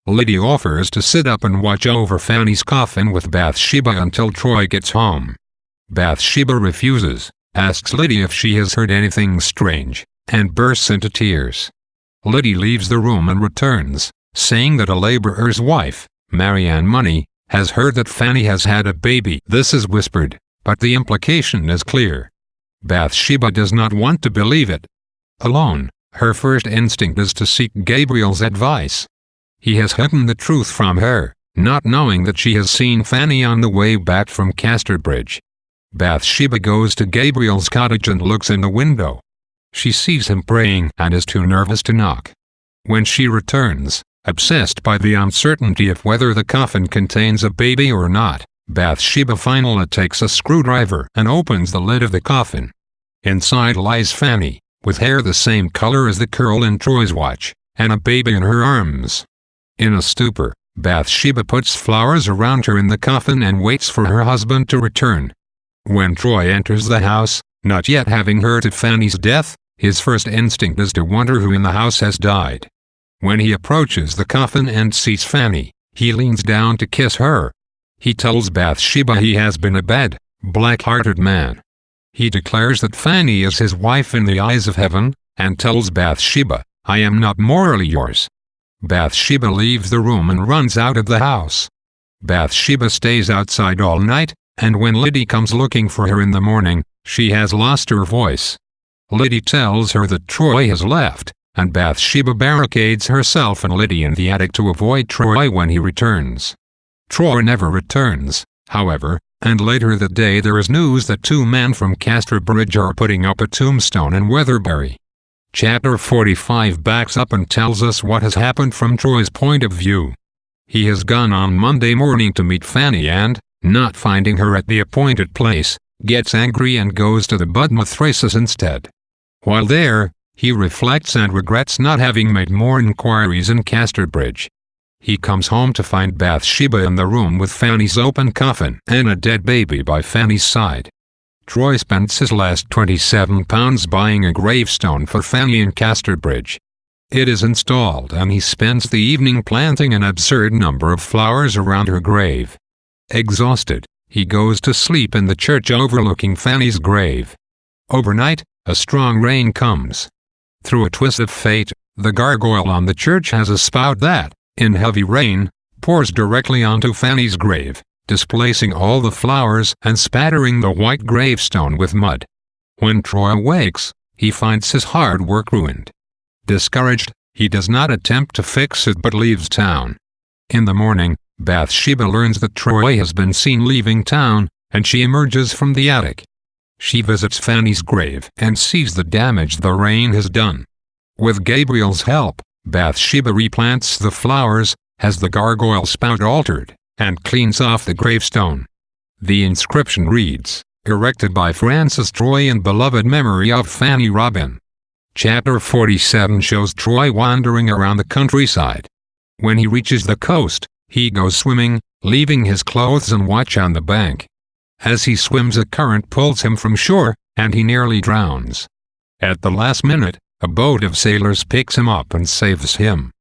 Lydia offers to sit up and watch over Fanny's coffin with Bathsheba until Troy gets home. Bathsheba refuses, asks Lydia if she has heard anything strange, and bursts into tears. Lydia leaves the room and returns, saying that a laborer's wife, Marianne Money, has heard that Fanny has had a baby. This is whispered, but the implication is clear. Bathsheba does not want to believe it. Alone, her first instinct is to seek Gabriel's advice. He has hidden the truth from her, not knowing that she has seen Fanny on the way back from Casterbridge. Bathsheba goes to Gabriel's cottage and looks in the window. She sees him praying and is too nervous to knock. When she returns, obsessed by the uncertainty of whether the coffin contains a baby or not, Bathsheba finally takes a screwdriver and opens the lid of the coffin. Inside lies Fanny, with hair the same color as the curl in Troy's watch, and a baby in her arms. In a stupor, Bathsheba puts flowers around her in the coffin and waits for her husband to return. When Troy enters the house, not yet having heard of Fanny's death, his first instinct is to wonder who in the house has died. When he approaches the coffin and sees Fanny, he leans down to kiss her. He tells Bathsheba he has been a bad, black-hearted man. He declares that Fanny is his wife in the eyes of heaven, and tells Bathsheba, "I am not morally yours." Bathsheba leaves the room and runs out of the house. Bathsheba stays outside all night, and when Lydia comes looking for her in the morning, she has lost her voice. Lydia tells her that Troy has left, and Bathsheba barricades herself and Lydia in the attic to avoid Troy when he returns. Troy never returns, however, and later that day there is news that 2 men from Casterbridge are putting up a tombstone in Weatherbury. Chapter 45 backs up and tells us what has happened from Troy's point of view. He has gone on Monday morning to meet Fanny and, not finding her at the appointed place, gets angry and goes to the Budmouth races instead. While there, he reflects and regrets not having made more inquiries in Casterbridge. He comes home to find Bathsheba in the room with Fanny's open coffin and a dead baby by Fanny's side. Troy spends his last £27 buying a gravestone for Fanny in Casterbridge. It is installed and he spends the evening planting an absurd number of flowers around her grave. Exhausted, he goes to sleep in the church overlooking Fanny's grave. Overnight, a strong rain comes. Through a twist of fate, the gargoyle on the church has a spout that, in heavy rain, pours directly onto Fanny's grave, displacing all the flowers and spattering the white gravestone with mud. When Troy awakes, he finds his hard work ruined. Discouraged, he does not attempt to fix it but leaves town. In the morning, Bathsheba learns that Troy has been seen leaving town, and she emerges from the attic. She visits Fanny's grave and sees the damage the rain has done. With Gabriel's help, Bathsheba replants the flowers, has the gargoyle spout altered, and cleans off the gravestone. The inscription reads, "Erected by Francis Troy in beloved memory of Fanny Robin." Chapter 47 shows Troy wandering around the countryside. When he reaches the coast, he goes swimming, leaving his clothes and watch on the bank. As he swims, a current pulls him from shore, and he nearly drowns. At the last minute, a boat of sailors picks him up and saves him.